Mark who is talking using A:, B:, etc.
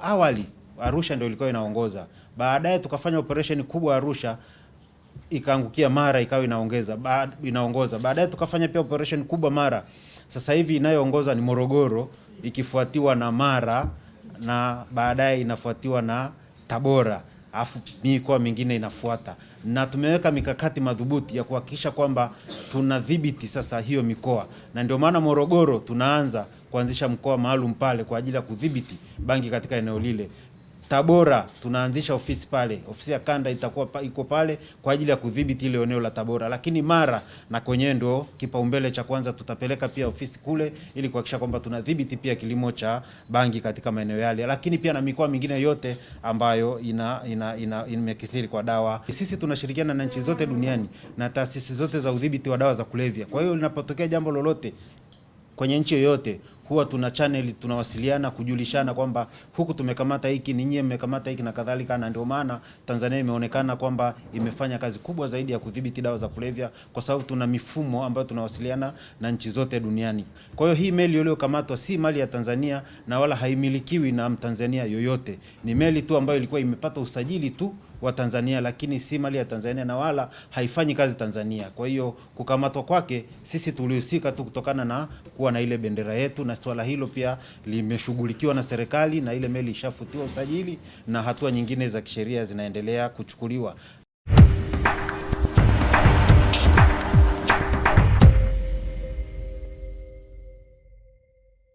A: awali Arusha ndio ilikuwa inaongoza. Baadaye tukafanya operation kubwa Arusha, ikaangukia Mara ikawa inaongoza. Baadaye tukafanya pia operation kubwa Mara. Sasa hivi inayoongoza ni Morogoro, ikifuatiwa na Mara, na baadaye inafuatiwa na Tabora, afu mikoa mingine inafuata. Na tumeweka mikakati madhubuti ya kuhakikisha kwamba tunadhibiti sasa hiyo mikoa, na ndio maana Morogoro tunaanza kuanzisha mkoa maalum pale kwa ajili ya kudhibiti bangi katika eneo lile. Tabora tunaanzisha ofisi pale, ofisi ya kanda iko pale kwa ajili ya kudhibiti ile eneo la Tabora. Lakini Mara na kwenyewe ndio kipaumbele cha kwanza, tutapeleka pia ofisi kule ili kuhakikisha kwamba tunadhibiti pia kilimo cha bangi katika maeneo yale, lakini pia na mikoa mingine yote ambayo imekithiri kwa dawa. Sisi tunashirikiana na nchi zote duniani na taasisi zote za udhibiti wa dawa za kulevya. Kwa hiyo linapotokea jambo lolote kwenye nchi yoyote, huwa tuna channel, tunawasiliana kujulishana kwamba huku tumekamata hiki, ninyi mmekamata hiki na kadhalika. Na ndio maana Tanzania imeonekana kwamba imefanya kazi kubwa zaidi ya kudhibiti dawa za kulevya, kwa sababu tuna mifumo ambayo tunawasiliana na nchi zote duniani. Kwa hiyo hii meli iliyokamatwa si mali ya Tanzania na wala haimilikiwi na Mtanzania yoyote. Ni meli tu ambayo ilikuwa imepata usajili tu wa Tanzania, lakini si mali ya Tanzania na wala haifanyi kazi Tanzania. Kwa hiyo kukamatwa kwake sisi tulihusika tu kutokana na kuwa na ile bendera yetu, na swala hilo pia limeshughulikiwa na serikali na ile meli ishafutiwa usajili na hatua nyingine za kisheria zinaendelea kuchukuliwa.